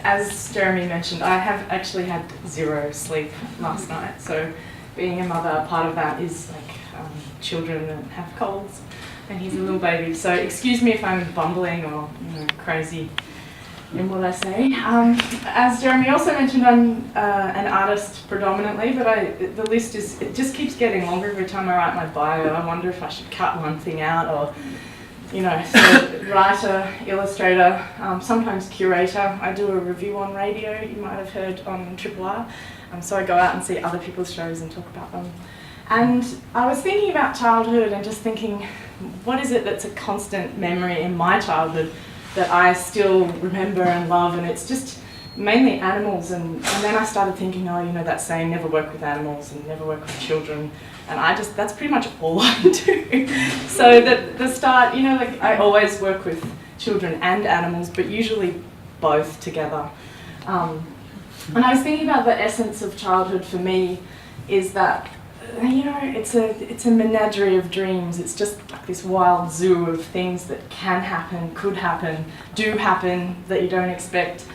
As Jeremy mentioned, I have actually had 0 sleep last night. So being a mother, part of that is like children that have colds, and he's a little baby. So excuse me if I'm bumbling or crazy in what I say. As Jeremy also mentioned, I'm an artist predominantly, but the list it just keeps getting longer every time I write my bio. I wonder if I should cut one thing out or. So writer, illustrator, sometimes curator. I do a review on radio, you might have heard on Triple R. So I go out and see other people's shows and talk about them. And I was thinking about childhood and just thinking, what is it that's a constant memory in my childhood that I still remember and love? And it's just mainly animals. And then I started thinking, that saying, never work with animals and never work with children. And that's pretty much all I do. So the start, I always work with children and animals, but usually both together. And I was thinking about the essence of childhood for me is that, it's a menagerie of dreams. It's just like this wild zoo of things that can happen, could happen, do happen that you don't expect.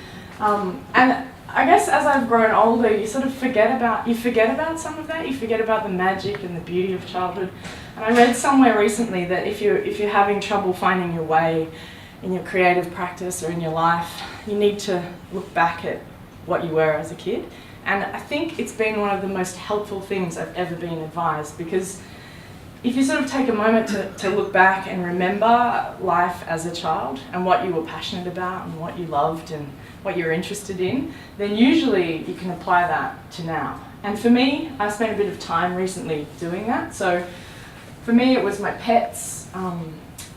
And I guess as I've grown older, you sort of forget about some of that. You forget about the magic and the beauty of childhood. And I read somewhere recently that if you're having trouble finding your way in your creative practice or in your life, you need to look back at what you were as a kid. And I think it's been one of the most helpful things I've ever been advised, because if you sort of take a moment to look back and remember life as a child and what you were passionate about and what you loved and what you're interested in, then usually you can apply that to now. And for me, I spent a bit of time recently doing that. So for me, it was my pets,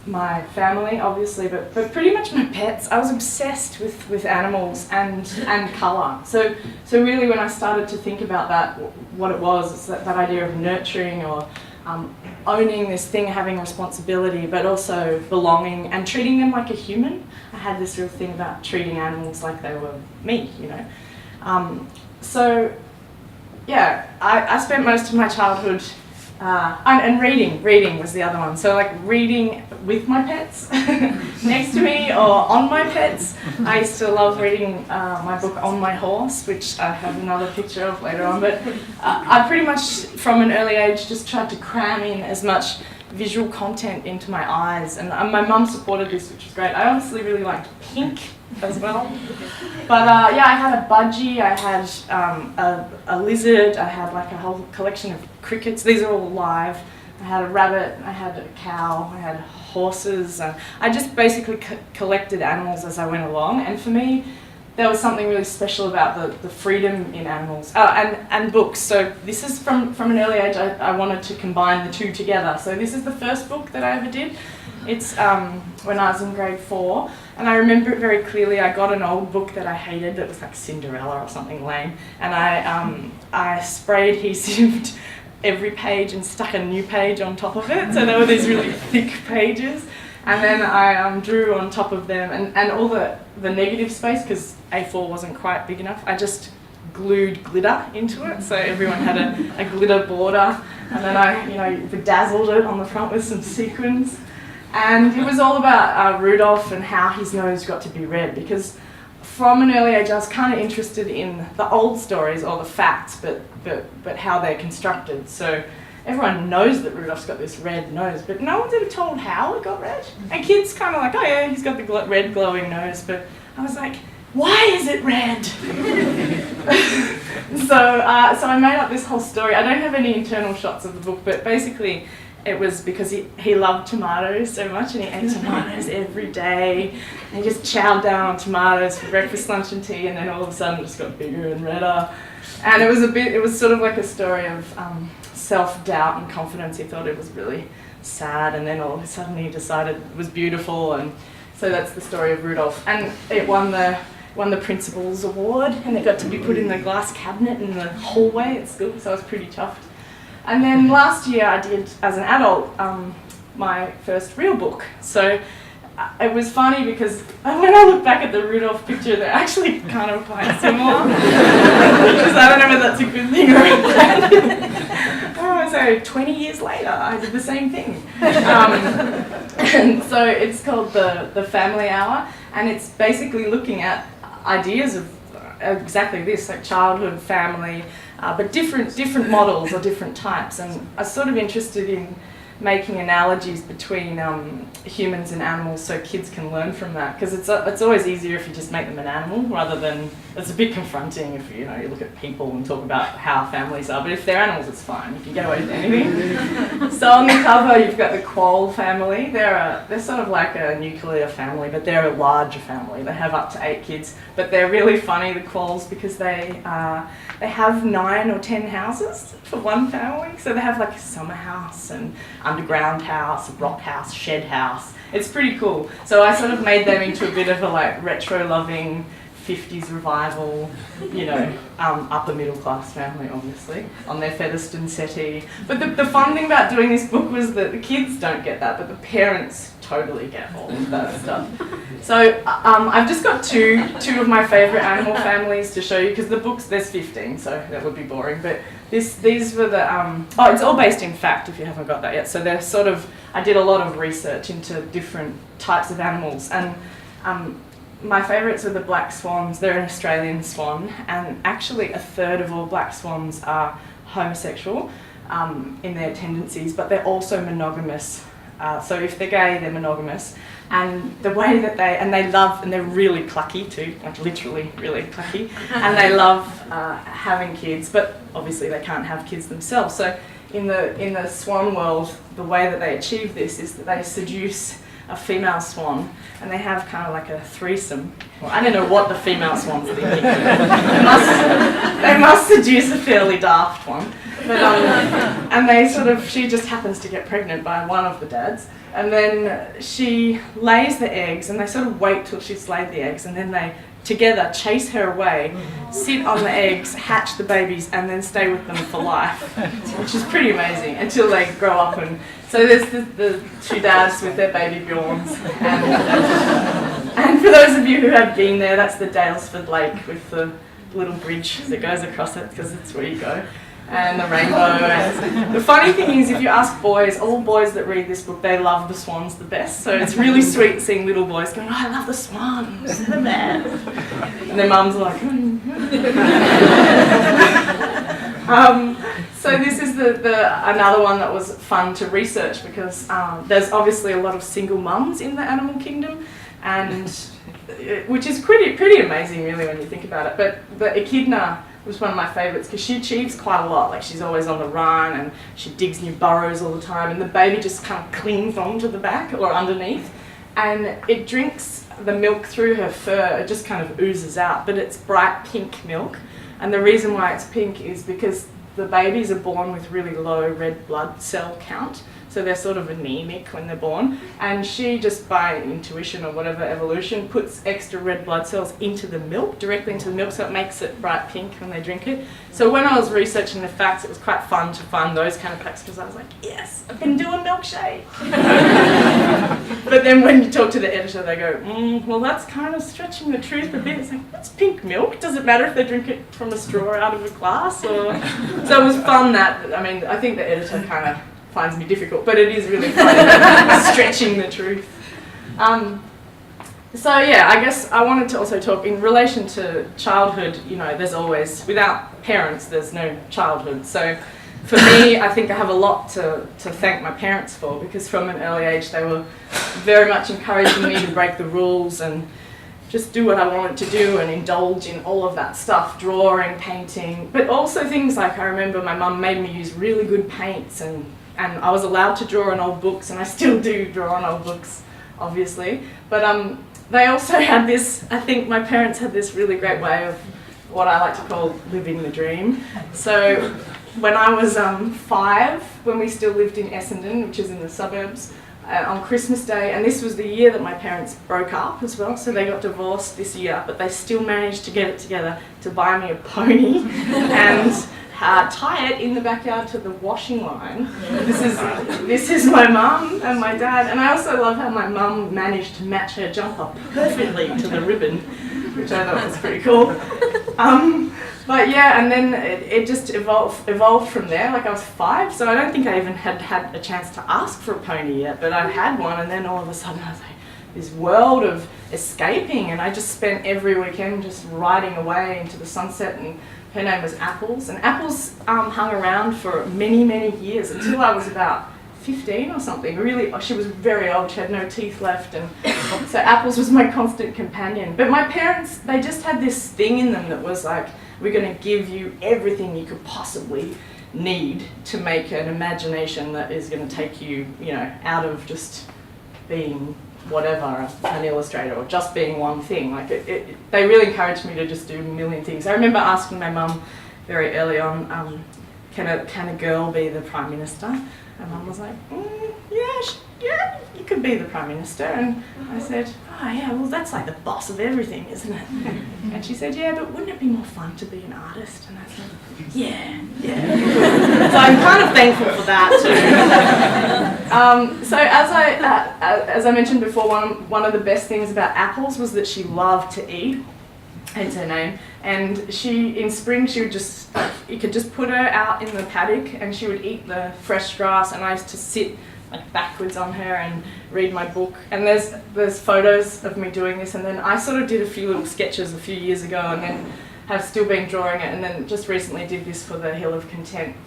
my family, obviously, but pretty much my pets. I was obsessed with animals and colour. So really, when I started to think about that, what it was, it's that idea of nurturing or owning this thing, having responsibility, but also belonging and treating them like a human. I had this real thing about treating animals like they were me, So, yeah, I spent most of my childhood, and reading was the other one. So like reading with my pets next to me or on my pets. I used to love reading my book On My Horse, which I have another picture of later on. But I pretty much, from an early age, just tried to cram in as much visual content into my eyes. And my mum supported this, which was great. I obviously really liked pink as well. But yeah, I had a budgie, I had a lizard, I had like a whole collection of crickets. These are all live. I had a rabbit, I had a cow, I had horses. I just basically collected animals as I went along. And for me, there was something really special about the freedom in animals and books. So this is from an early age, I wanted to combine the two together. So this is the first book that I ever did. It's when I was in grade 4, and I remember it very clearly. I got an old book that I hated that was like Cinderella or something lame, and I spray adhesived every page and stuck a new page on top of it. So there were these really thick pages. And then I drew on top of them, and all the negative space, because A4 wasn't quite big enough, I just glued glitter into it, so everyone had a glitter border, and then I bedazzled it on the front with some sequins. And it was all about Rudolph and how his nose got to be red, because from an early age I was kind of interested in the old stories or the facts, but how they're constructed. So everyone knows that Rudolph's got this red nose, but no one's ever told how it got red. And kids kind of like, oh yeah, he's got the red glowing nose, but I was like, why is it red? So I made up this whole story. I don't have any internal shots of the book, but basically it was because he loved tomatoes so much, and he ate tomatoes every day. And he just chowed down on tomatoes for breakfast, lunch and tea, and then all of a sudden it just got bigger and redder. And it was sort of like a story of self-doubt and confidence. He thought it was really sad, and then all of a sudden he decided it was beautiful, and so that's the story of Rudolph. And it won the Principal's Award, and it got to be put in the glass cabinet in the hallway at school, so I was pretty chuffed. And then last year I did, as an adult, my first real book. So it was funny because when I look back at the Rudolph picture, they're actually kind of quite similar. Because I don't know whether that's a good thing or a bad thing. So 20 years later, I did the same thing. And so it's called the Family Hour, and it's basically looking at ideas of exactly this, like childhood, family, but different models or different types. And I was sort of interested in making analogies between humans and animals so kids can learn from that, because it's always easier if you just make them an animal rather than, it's a bit confronting if you look at people and talk about how families are, but if they're animals it's fine, you can get away with anything. So on the cover you've got the quoll family. They're sort of like a nuclear family, but they're a larger family. They have up to 8 kids, but they're really funny, the quolls, because they have 9 or 10 houses for one family. So they have like a summer house and underground house, rock house, shed house. It's pretty cool. So I sort of made them into a bit of a like retro-loving 50s revival, upper middle class family, obviously, on their Featherstone settee. But the fun thing about doing this book was that the kids don't get that, but the parents totally get all of that stuff. So I've just got two of my favourite animal families to show you, because the books, there's 15, so that would be boring. But these were the, it's all based in fact, if you haven't got that yet. So they're sort of, I did a lot of research into different types of animals, and my favourites are the black swans. They're an Australian swan, and actually a third of all black swans are homosexual in their tendencies, but they're also monogamous. So if they're gay, they're monogamous. And the way that they love, and they're really clucky too, like literally really clucky, and they love having kids, but obviously they can't have kids themselves. So in the swan world, the way that they achieve this is that they seduce a female swan, and they have kind of like a threesome. Well, I don't know what the female swan's thinking. They must seduce a fairly daft one. But, and she just happens to get pregnant by one of the dads, and then she lays the eggs, and they sort of wait till she's laid the eggs, and then they together chase her away, sit on the eggs, hatch the babies, and then stay with them for life, which is pretty amazing, until they grow up. And so there's the 2 dads with their baby Bjorns, and for those of you who have been there, that's the Dalesford Lake with the little bridge that goes across it, because it's where you go, and the rainbow. And the funny thing is, if you ask boys, all boys that read this book, they love the swans the best. So it's really sweet seeing little boys going, "Oh, I love the swans, they're the best." And their mums are like, So this is another one that was fun to research, because there's obviously a lot of single mums in the animal kingdom, and which is pretty amazing really when you think about it. But the Echidna was one of my favourites, because she achieves quite a lot. Like, she's always on the run, and she digs new burrows all the time, and the baby just kind of clings onto the back or underneath, and it drinks the milk through her fur. It just kind of oozes out, but it's bright pink milk. And the reason why it's pink is because the babies are born with really low red blood cell count, so they're sort of anemic when they're born, and she, just by intuition or whatever, evolution, puts extra red blood cells into the milk, directly into the milk, so it makes it bright pink when they drink it. So when I was researching the facts, it was quite fun to find those kind of facts, because I was like, yes, I've been doing milkshake. But then when you talk to the editor, they go, well, that's kind of stretching the truth a bit. It's like, that's pink milk. Does it matter if they drink it from a straw out of a glass? Or... So it was fun that, I mean, I think the editor kind of finds me difficult, but it is really fun stretching the truth. So yeah, I guess I wanted to also talk in relation to childhood. There's always, without parents, there's no childhood. So for me, I think I have a lot to thank my parents for, because from an early age they were very much encouraging me to break the rules and just do what I wanted to do and indulge in all of that stuff, drawing, painting, but also things like, I remember my mum made me use really good paints, and I was allowed to draw on old books, and I still do draw on old books, obviously. But they also had this, I think my parents had this really great way of what I like to call living the dream. So when I was 5, when we still lived in Essendon, which is in the suburbs, on Christmas Day, and this was the year that my parents broke up as well, so they got divorced this year, but they still managed to get it together to buy me a pony and tie it in the backyard to the washing line. This is my mum and my dad, and I also love how my mum managed to match her jumper perfectly to the ribbon, which I thought was pretty cool. But yeah, and then it just evolved from there. Like I was 5, so I don't think I even had a chance to ask for a pony yet, but I had one, and then all of a sudden I was like, this world of escaping, and I just spent every weekend just riding away into the sunset, and her name was Apples, and Apples hung around for many, many years until I was about 15 or something. Really, she was very old, she had no teeth left, and so Apples was my constant companion. But my parents, they just had this thing in them that was like, we're going to give you everything you could possibly need to make an imagination that is going to take you, you know, out of just being whatever, an illustrator, or just being one thing. Like they really encouraged me to just do a million things. I remember asking my mum very early on, can a girl be the Prime Minister? And Mum was like, yeah, you could be the Prime Minister. And I said, oh yeah, well that's like the boss of everything, isn't it? And she said, yeah, but wouldn't it be more fun to be an artist? And I said, yeah. So I'm kind of thankful for that too. So as I mentioned before, one of the best things about Apples was that she loved to eat. Hence her name. And in spring, she would just, you could just put her out in the paddock and she would eat the fresh grass, and I used to sit like backwards on her and read my book. And there's photos of me doing this, and then I sort of did a few little sketches a few years ago, and then have still been drawing it, and then just recently did this for the Hill of Content,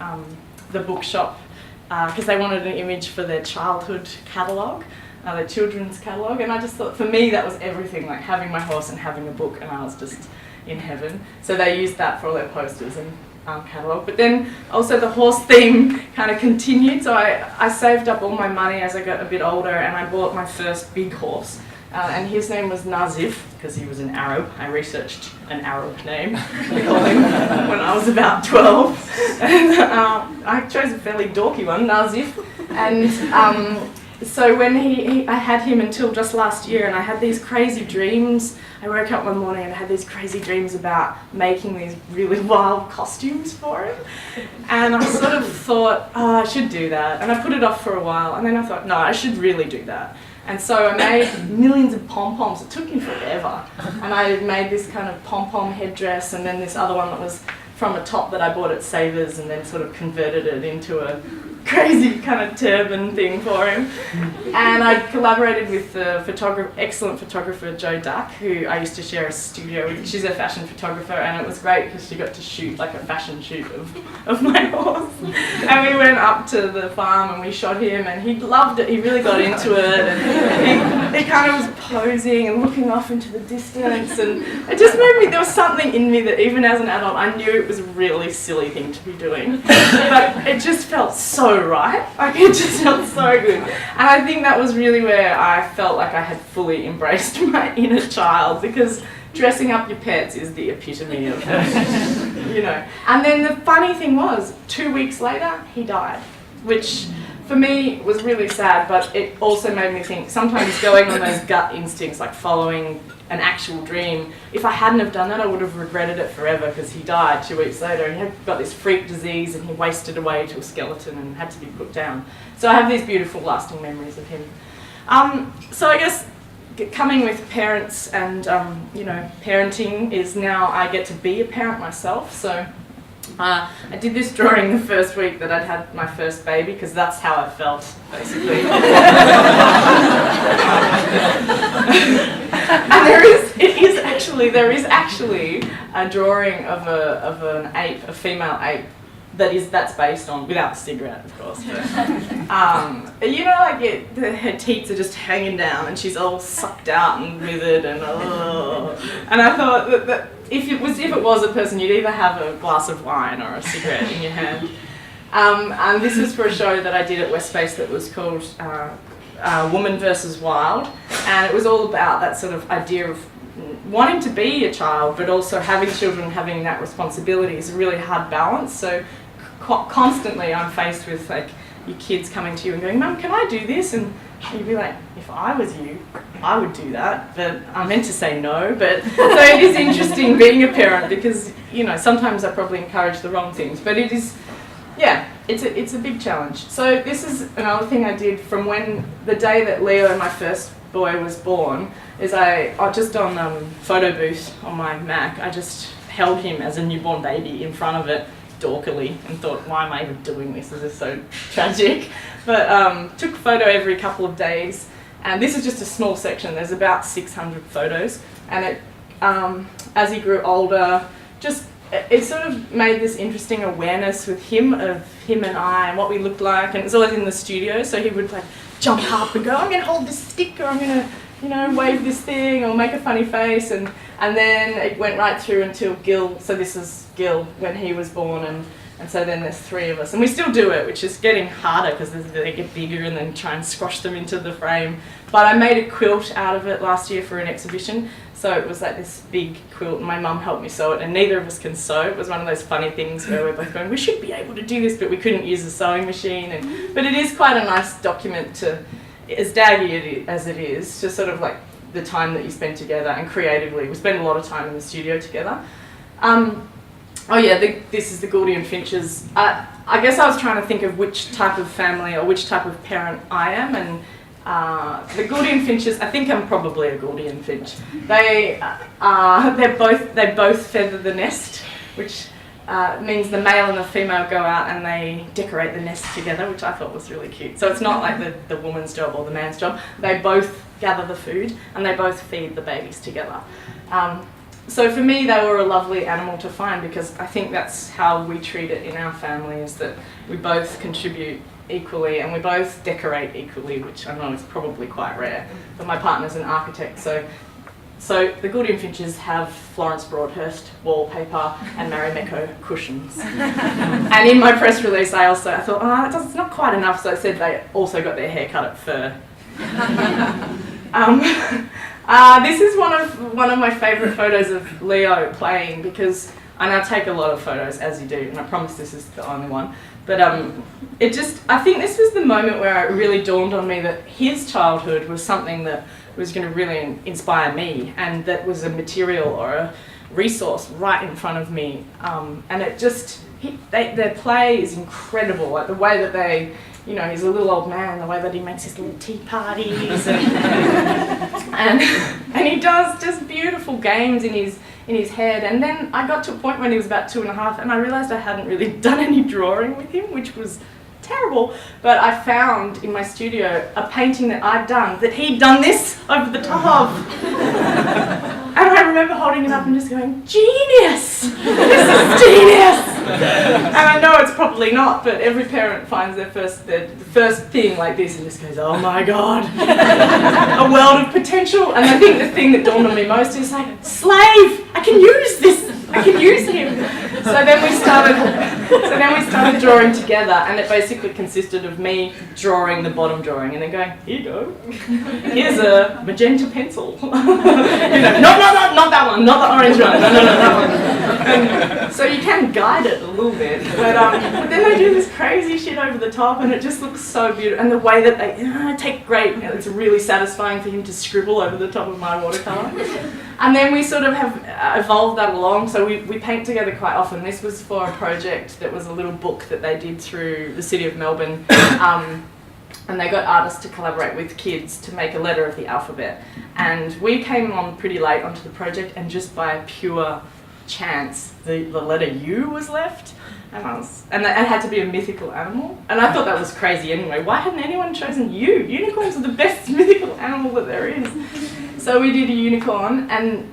the bookshop, because they wanted an image for their childhood catalogue. The children's catalogue, and I just thought for me that was everything, like having my horse and having a book, and I was just in heaven. So they used that for all their posters and catalogue. But then also the horse theme kind of continued, so I saved up all my money as I got a bit older, and I bought my first big horse, and his name was Nazif because he was an Arab. I researched an Arab name to call him when I was about 12, and I chose a fairly dorky one, Nazif, and so when I had him until just last year, and I had these crazy dreams. I woke up one morning and I had these crazy dreams about making these really wild costumes for him. And I sort of thought, oh, I should do that. And I put it off for a while, and then I thought, no, I should really do that. And so I made millions of pom-poms. It took me forever. And I made this kind of pom-pom headdress, and then this other one that was from a top that I bought at Savers, and then sort of converted it into a crazy kind of turban thing for him. And I collaborated with the excellent photographer Jo Duck, who I used to share a studio with. She's a fashion photographer, and it was great because she got to shoot like a fashion shoot of my horse. And we went up to the farm and we shot him, and he loved it. He really got into it, and he kind of was posing and looking off into the distance, and it just made me, there was something in me that even as an adult I knew it was a really silly thing to be doing, but it just felt so right. Like it just felt so good. And I think that was really where I felt like I had fully embraced my inner child, because dressing up your pets is the epitome of you know. And then the funny thing was, 2 weeks later he died, which for me was really sad, but it also made me think sometimes going on those gut instincts, like following an actual dream, if I hadn't have done that I would have regretted it forever, because he died 2 weeks later. He had got this freak disease and he wasted away to a skeleton and had to be put down. So I have these beautiful lasting memories of him. So I guess coming with parents and you know, parenting is now I get to be a parent myself. So I did this drawing the first week that I'd had my first baby, because that's how I felt, basically. And there is actually a drawing of an ape, a female ape, that's based on, without the cigarette, of course. But, you know, like her teats are just hanging down and she's all sucked out and withered and and I thought that if it was a person, you'd either have a glass of wine or a cigarette in your hand. And this was for a show that I did at West Space that was called Woman versus Wild, and it was all about that sort of idea of wanting to be a child, but also having children, having that responsibility is a really hard balance. So constantly I'm faced with like your kids coming to you and going, Mum, can I do this? And you'd be like, if I was you, I would do that, but I meant to say no. But so it is interesting being a parent because, you know, sometimes I probably encourage the wrong things, but it is, yeah, it's a big challenge. So this is another thing I did from when the day that Leo, my first boy, was born, is I just on photo booth on my Mac, I just held him as a newborn baby in front of it dorkily and thought, why am I even doing this? This is so tragic. But took a photo every couple of days, and this is just a small section. There's about 600 photos, and it, as he grew older, just it sort of made this interesting awareness with him of him and I and what we looked like, and it's always in the studio, so he would like jump up and go, I'm going to hold this stick, or I'm going to, you know, wave this thing, or make a funny face, and then it went right through until Gil. So this is Gil when he was born, and so then there's 3 of us, and we still do it, which is getting harder because they get bigger and then try and squash them into the frame. But I made a quilt out of it last year for an exhibition, so it was like this big quilt, and my mum helped me sew it, and neither of us can sew. It was one of those funny things where we're both going, we should be able to do this, but we couldn't use a sewing machine. But it is quite a nice document to, as daggy as it is, to sort of like the time that you spend together and creatively. We spend a lot of time in the studio together. Oh yeah, this is the Gordian Finches. I guess I was trying to think of which type of family or which type of parent I am, and the Gordian Finches, I think I'm probably a Gordian Finch. They both feather the nest, which means the male and the female go out and they decorate the nest together, which I thought was really cute. So it's not like the woman's job or the man's job. They both gather the food and they both feed the babies together. So for me, they were a lovely animal to find because I think that's how we treat it in our family, is that we both contribute equally and we both decorate equally, which I know is probably quite rare. But my partner's an architect, so the Gordian Finches have Florence Broadhurst wallpaper and Marimekko cushions. And in my press release, I thought, it's not quite enough, so I said they also got their hair cut at fur. This is one of my favourite photos of Leo playing, because I now take a lot of photos, as you do, and I promise this is the only one. But I think this was the moment where it really dawned on me that his childhood was something that was going to really inspire me, and that was a material or a resource right in front of me. And it just, their play is incredible, like the way that they, you know, he's a little old man, the way that he makes his little tea parties and he does just beautiful games in his head. And then I got to a point when he was about 2.5 and I realised I hadn't really done any drawing with him, which was terrible. But I found in my studio a painting that I'd done, that he'd done this over the top of. And I remember holding it up and just going, genius! This is genius! And I know it's probably not, but every parent finds the first thing like this and just goes, oh my God, a world of potential. And I think the thing that dawned on me most is like, slave, I can use this, I can use him. So then we started drawing together, and it basically consisted of me drawing the bottom drawing and then going, here you go, here's a magenta pencil. You know, not that one, not the orange one, no, that one. And so you can guide it a little bit, but then they do this crazy shit over the top and it just looks so beautiful. And the way that they take great, it's really satisfying for him to scribble over the top of my watercolour. And then we sort of have evolved that along, so we paint together quite often. This was for a project that was a little book that they did through the City of Melbourne, and they got artists to collaborate with kids to make a letter of the alphabet. And we came on pretty late onto the project, and just by pure chance, the letter U was left, and it had to be a mythical animal. And I thought that was crazy anyway. Why hadn't anyone chosen U? Unicorns are the best mythical animal that there is. So we did a unicorn and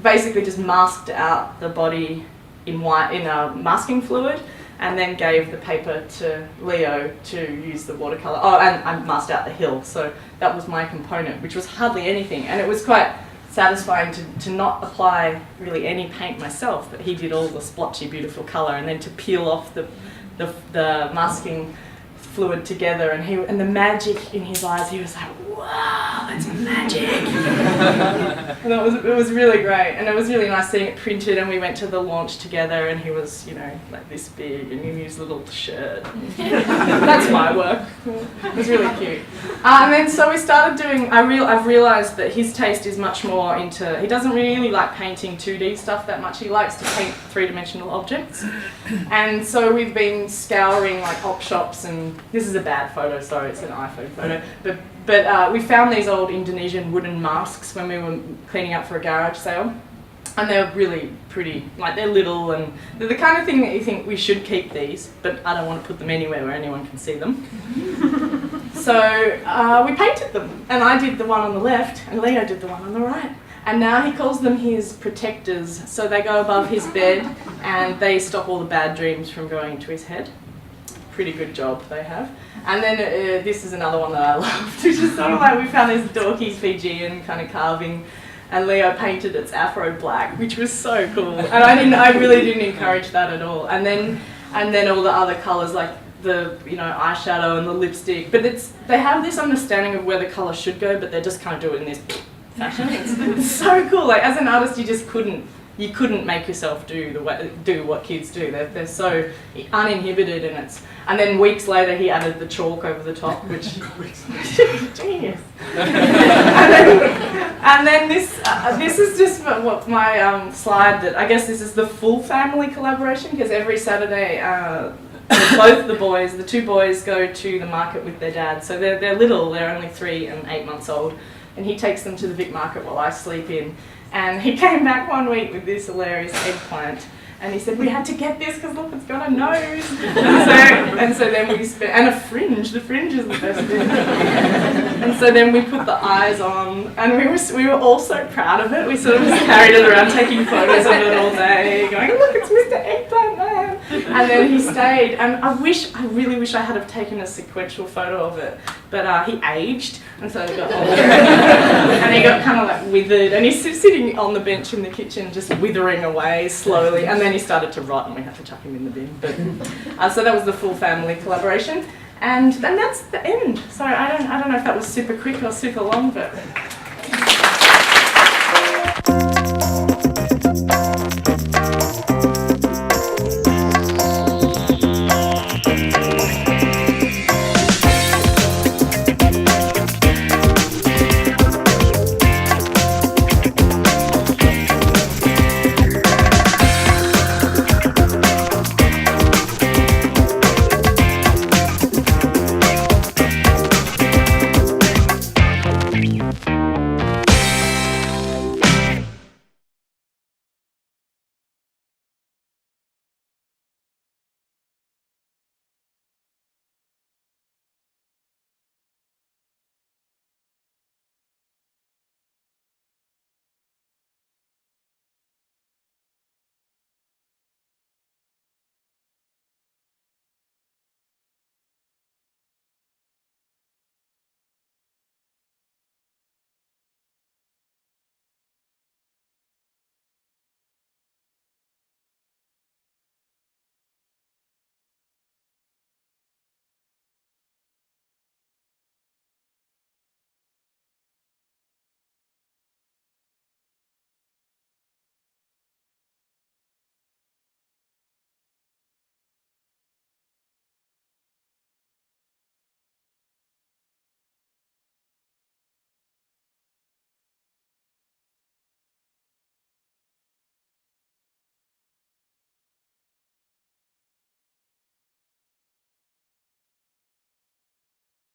basically just masked out the body in white in a masking fluid, and then gave the paper to Leo to use the watercolour. Oh, and I masked out the hill, so that was my component, which was hardly anything. And it was quite satisfying to not apply really any paint myself, but he did all the splotchy, beautiful colour, and then to peel off the masking fluid together, and the magic in his eyes, he was like, wow, that's magic. And it was really great, and it was really nice seeing it printed. And we went to the launch together, and he was, like this big, and in his little shirt. That's my work. It was really cute. And then so we started doing. I've realised that his taste is much more into. He doesn't really like painting 2D stuff that much. He likes to paint 3-dimensional objects, and so we've been scouring like op shops. And this is a bad photo. Sorry, it's an iPhone photo, But we found these old Indonesian wooden masks when we were cleaning up for a garage sale. And they're really pretty, like they're little, and they're the kind of thing that you think we should keep these, but I don't want to put them anywhere where anyone can see them. So we painted them, and I did the one on the left, and Leo did the one on the right. And now he calls them his protectors, so they go above his bed, and they stop all the bad dreams from going into his head. Pretty good job they have. And then this is another one that I loved, which is sort of like we found this dorky Fijian kind of carving, and Leo painted its afro black, which was so cool. And I really didn't encourage that at all. And then all the other colours, like the eyeshadow and the lipstick. But they have this understanding of where the colour should go, but they just kind of do it in this fashion. It's so cool. Like as an artist, you couldn't make yourself do what kids do. They're so uninhibited, and then weeks later he added the chalk over the top, which genius. and then this is just what my slide that I guess this is the full family collaboration, because every Saturday both the two boys go to the market with their dad. So they're little. They're only 3 and 8 months old, and he takes them to the Vic Market while I sleep in. And he came back one week with this hilarious eggplant, and he said, we had to get this because look, it's got a nose. And so then we spent, and a fringe. The fringe is the best thing. And so then we put the eyes on, and we were all so proud of it. We sort of just carried it around, taking photos of it all day, going, look, it's Mr. Eggplant Man. And then he stayed, and I really wish I had have taken a sequential photo of it, but he aged, and so he got older, and he got kind of like withered, and he's sitting on the bench in the kitchen just withering away slowly, and then he started to rot, and we had to chuck him in the bin. But so that was the full family collaboration, and that's the end. So I don't know if that was super quick or super long, but.